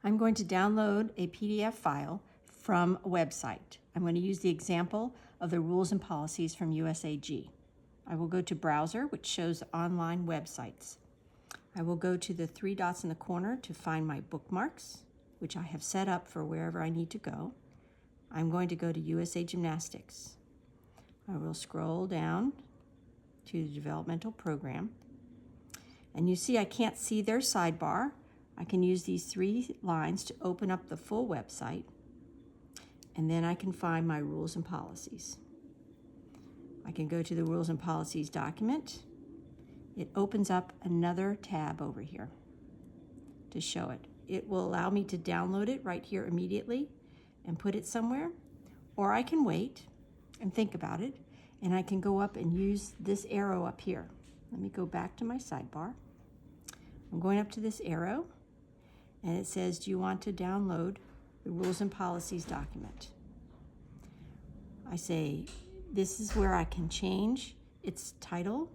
I'm going to download a PDF file from a website. I'm going to use the example of the rules and policies from USAG. I will go to Browser, which shows online websites. I will go to the three dots in the corner to find my bookmarks, which I have set up for wherever I need to go. I'm going to go to USA Gymnastics. I will scroll down to the developmental program. And you see I can't see their sidebar. I can use these three lines to open up the full website, and then I can find my rules and policies. I can go to the rules and policies document. It opens up another tab over here to show it. It will allow me to download it right here immediately and put it somewhere, or I can wait and think about it, and I can go up and use this arrow up here. Let me go back to my sidebar. I'm going up to this arrow, and it says, do you want to download the rules and policies document? I say, this is where I can change its title.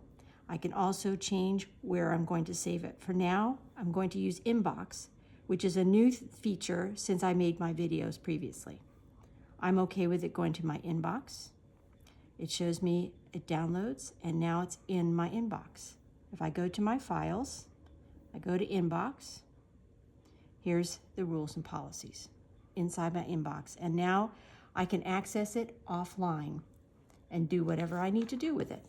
I can also change where I'm going to save it. For now, I'm going to use Inbox, which is a new feature since I made my videos previously. I'm okay with it going to my inbox. It shows me it downloads, and now it's in my inbox. If I go to my files, I go to Inbox, here's the rules and policies inside my inbox. And now I can access it offline and do whatever I need to do with it.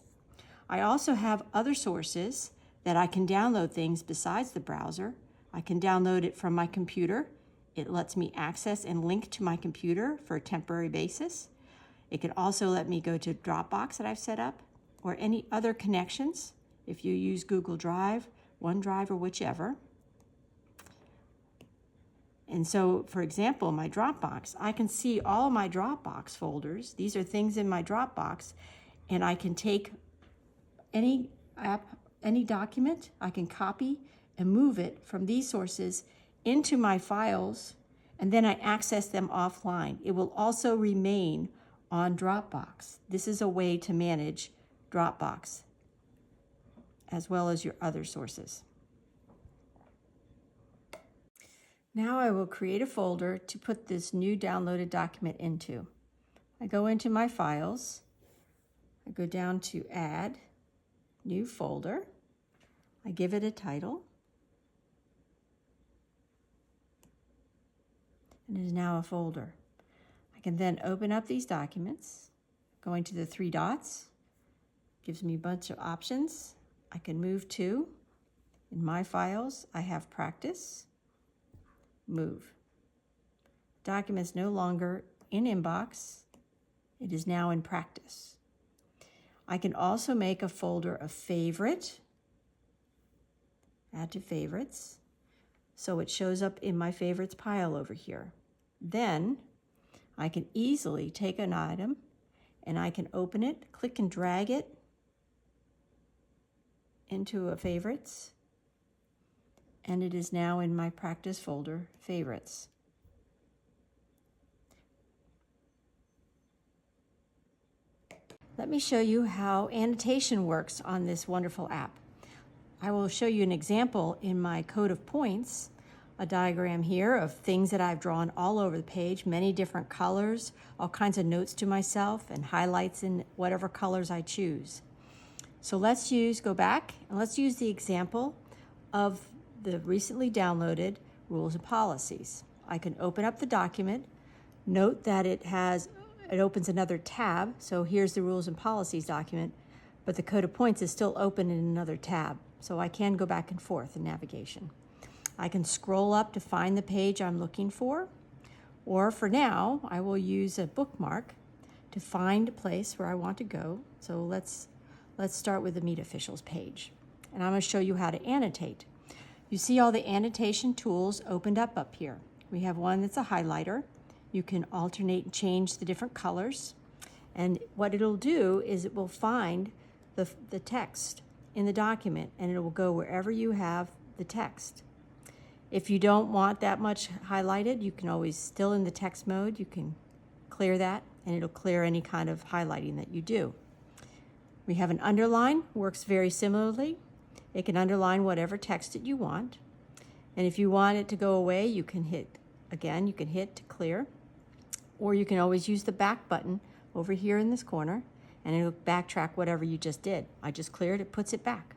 I also have other sources that I can download things besides the browser. I can download it from my computer. It lets me access and link to my computer for a temporary basis. It can also let me go to Dropbox that I've set up, or any other connections if you use Google Drive, OneDrive, or whichever. And so, for example, my Dropbox, I can see all my Dropbox folders. These are things in my Dropbox, and I can take any app, any document, I can copy and move it from these sources into my files, and then I access them offline. It will also remain on Dropbox. This is a way to manage Dropbox as well as your other sources. Now I will create a folder to put this new downloaded document into. I go into my files, I go down to Add, New Folder, I give it a title, and it is now a folder. I can then open up these documents, going to the three dots, gives me a bunch of options. I can move to, in my files, I have practice, move. Document's no longer in inbox, it is now in practice. I can also make a folder of favorite, add to favorites, so it shows up in my favorites pile over here. Then I can easily take an item and I can open it, click and drag it into a favorites, and it is now in my practice folder, favorites. Let me show you how annotation works on this wonderful app. I will show you an example in my code of points, a diagram here of things that I've drawn all over the page, many different colors, all kinds of notes to myself, and highlights in whatever colors I choose. So let's go back, and let's use the example of the recently downloaded rules and policies. I can open up the document. Note that it opens another tab, so here's the rules and policies document, but the code of points is still open in another tab, so I can go back and forth in navigation. I can scroll up to find the page I'm looking for, or for now, I will use a bookmark to find a place where I want to go. So let's start with the Meet Officials page, and I'm going to show you how to annotate. You see all the annotation tools opened up here. We have one that's a highlighter. You can alternate and change the different colors, and what it'll do is it will find the text in the document, and it will go wherever you have the text. If you don't want that much highlighted, you can always, still in the text mode, you can clear that, and it'll clear any kind of highlighting that you do. We have an underline, works very similarly. It can underline whatever text that you want. And if you want it to go away, you can hit to clear, or you can always use the back button over here in this corner, and it'll backtrack whatever you just did. I just cleared it, puts it back.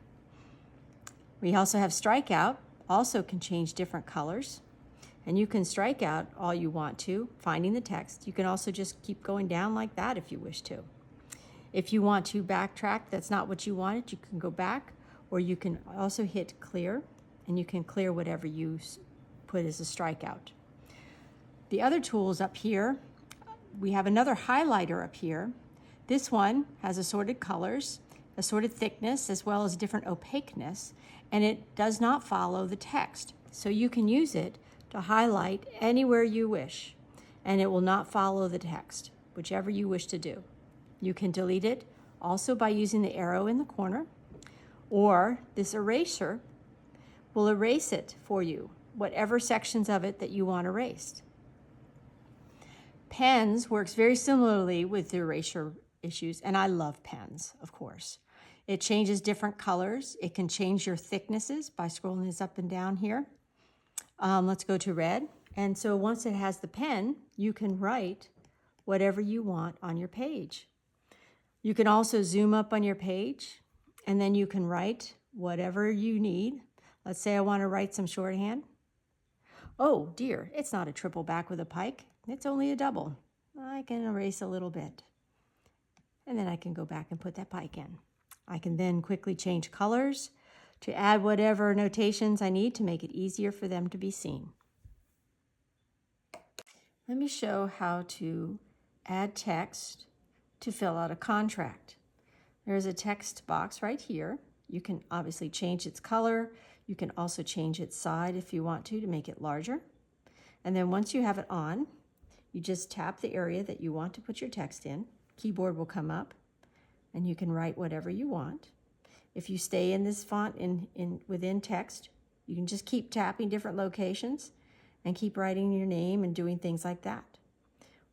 We also have strikeout, also can change different colors. And you can strike out all you want to, finding the text. You can also just keep going down like that if you wish to. If you want to backtrack, that's not what you wanted, you can go back, or you can also hit clear, and you can clear whatever you put as a strikeout. The other tools up here, we have another highlighter up here. This one has assorted colors, assorted thickness, as well as different opaqueness, and it does not follow the text. So you can use it to highlight anywhere you wish, and it will not follow the text, whichever you wish to do. You can delete it also by using the arrow in the corner, or this eraser will erase it for you, whatever sections of it that you want erased. Pens works very similarly with the erasure issues, and I love pens, of course. It changes different colors. It can change your thicknesses by scrolling this up and down here. Let's go to red. And so once it has the pen, you can write whatever you want on your page. You can also zoom up on your page, and then you can write whatever you need. Let's say I want to write some shorthand. Oh dear, it's not a triple back with a pike. It's only a double. I can erase a little bit. And then I can go back and put that pike in. I can then quickly change colors to add whatever notations I need to make it easier for them to be seen. Let me show how to add text to fill out a contract. There's a text box right here. You can obviously change its color. You can also change its size if you want to make it larger. And then once you have it on, you just tap the area that you want to put your text in. Keyboard will come up, and you can write whatever you want. If you stay in this font within text, you can just keep tapping different locations and keep writing your name and doing things like that.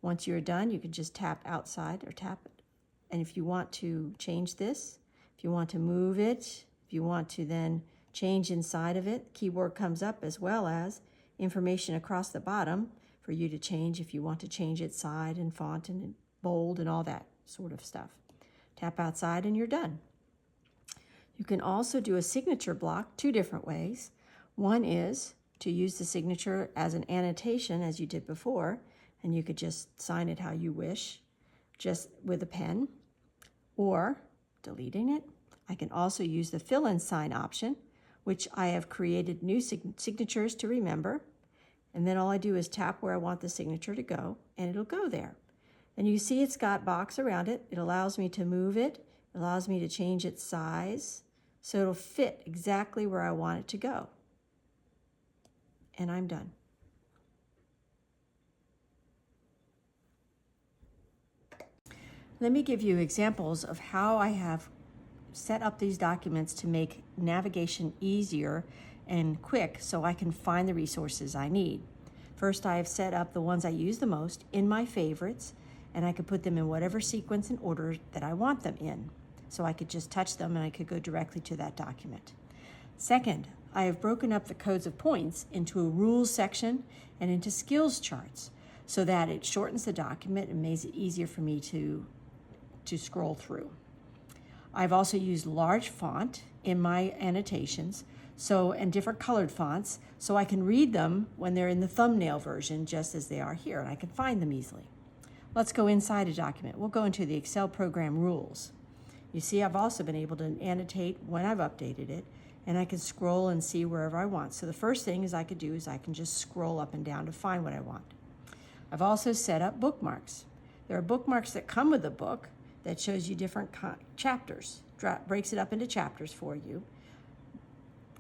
Once you're done, you can just tap outside or tap it. And if you want to change this, if you want to move it, if you want to then change inside of it, keyboard comes up, as well as information across the bottom for you to change if you want to change its size and font and bold and all that sort of stuff. Tap outside and you're done. You can also do a signature block two different ways. One is to use the signature as an annotation, as you did before, and you could just sign it how you wish, just with a pen, or deleting it. I can also use the fill-in sign option, which I have created new signatures to remember, and then all I do is tap where I want the signature to go, and it'll go there. And you see it's got box around it. It allows me to move it. It allows me to change its size, so it'll fit exactly where I want it to go. And I'm done. Let me give you examples of how I have set up these documents to make navigation easier and quick so I can find the resources I need. First, I have set up the ones I use the most in my favorites, and I could put them in whatever sequence and order that I want them in. So I could just touch them and I could go directly to that document. Second, I have broken up the codes of points into a rules section and into skills charts so that it shortens the document and makes it easier for me to scroll through. I've also used large font in my annotations, and different colored fonts, so I can read them when they're in the thumbnail version just as they are here, and I can find them easily. Let's go inside a document. We'll go into the Excel program rules. You see, I've also been able to annotate when I've updated it, and I can scroll and see wherever I want. So the first thing I could do is I can just scroll up and down to find what I want. I've also set up bookmarks. There are bookmarks that come with the book that shows you different chapters, breaks it up into chapters for you.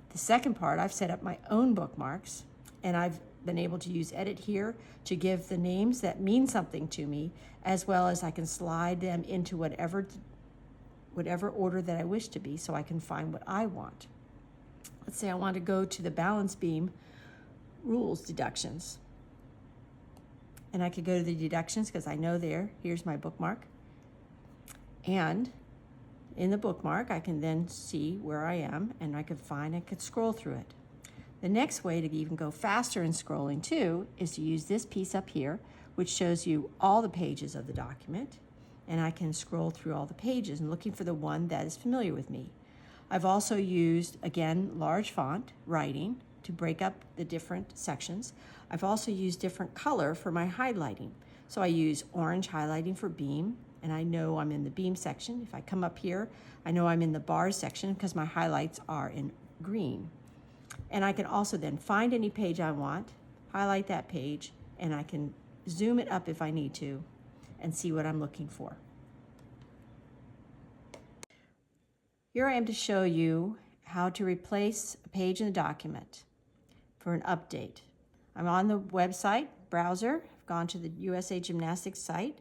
The second part, I've set up my own bookmarks, and I've been able to use edit here to give the names that mean something to me, as well as I can slide them into whatever order that I wish to be so I can find what I want. Let's say I want to go to the balance beam rules deductions. And I could go to the deductions because I know here's my bookmark. And in the bookmark, I can then see where I am, and I could scroll through it. The next way to even go faster in scrolling too is to use this piece up here, which shows you all the pages of the document, and I can scroll through all the pages and looking for the one that is familiar with me. I've also used, again, large font writing to break up the different sections. I've also used different color for my highlighting. So I use orange highlighting for beam, and I know I'm in the beam section. If I come up here, I know I'm in the bars section because my highlights are in green. And I can also then find any page I want, highlight that page, and I can zoom it up if I need to and see what I'm looking for. Here I am to show you how to replace a page in a document for an update. I'm on the website browser. I've gone to the USA Gymnastics site,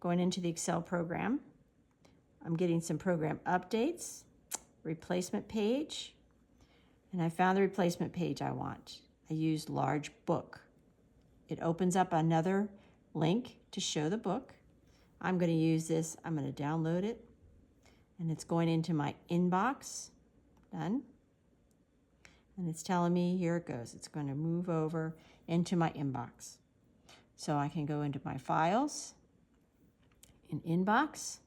going into the Excel program. I'm getting some program updates, replacement page, and I found the replacement page I want. I used large book. It opens up another link to show the book. I'm going to use this. I'm going to download it, and it's going into my inbox. Done. And it's telling me, here it goes. It's going to move over into my inbox. So I can go into my files, in inbox.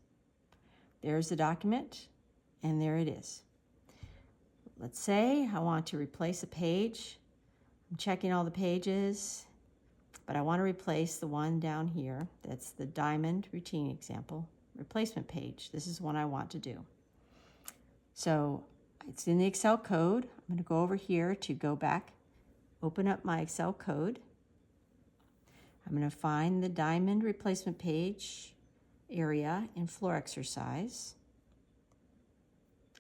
There's the document, and there it is. Let's say I want to replace a page. I'm checking all the pages, but I want to replace the one down here. That's the diamond routine example replacement page. This is one I want to do. So it's in the Excel code. I'm going to go over here to go back, open up my Excel code. I'm going to find the diamond replacement page area in floor exercise.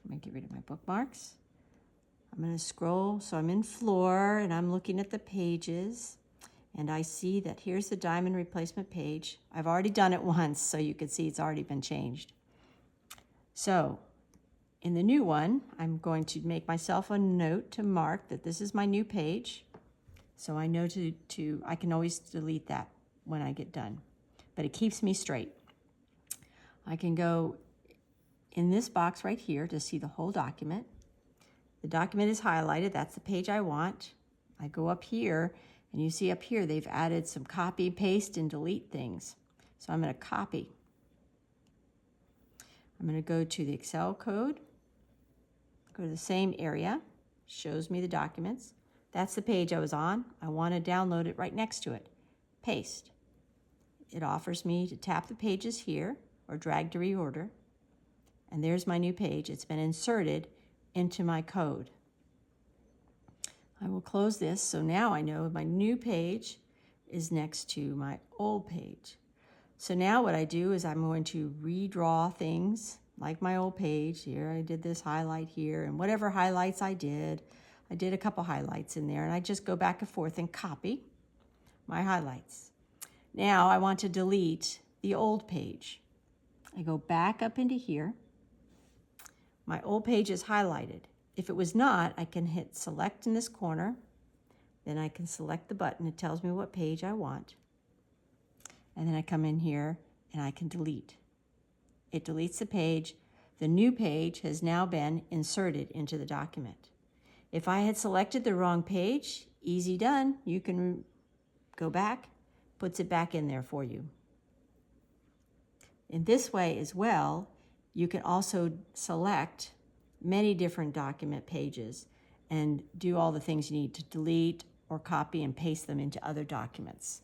I'm going to get rid of my bookmarks. I'm going to scroll, so I'm in floor and I'm looking at the pages, and I see that here's the diamond replacement page. I've already done it once, so you can see it's already been changed. So in the new one, I'm going to make myself a note to mark that this is my new page, so I know I can always delete that when I get done, but it keeps me straight. I can go in this box right here to see the whole document. The document is highlighted. That's the page I want. I go up here, and you see up here they've added some copy, paste, and delete things. So I'm going to copy. I'm going to go to the Excel code, go to the same area, shows me the documents. That's the page I was on. I want to download it right next to it. Paste. It offers me to tap the pages here or drag to reorder. And there's my new page. It's been inserted into my code. I will close this, so now I know my new page is next to my old page. So now what I do is I'm going to redraw things like my old page. Here I did this highlight here, and whatever highlights I did a couple highlights in there, and I just go back and forth and copy my highlights. Now I want to delete the old page. I go back up into here. My old page is highlighted. If it was not, I can hit select in this corner. Then I can select the button. It tells me what page I want. And then I come in here and I can delete. It deletes the page. The new page has now been inserted into the document. If I had selected the wrong page, easy done. You can go back, puts it back in there for you. In this way as well, you can also select many different document pages and do all the things you need to delete or copy and paste them into other documents.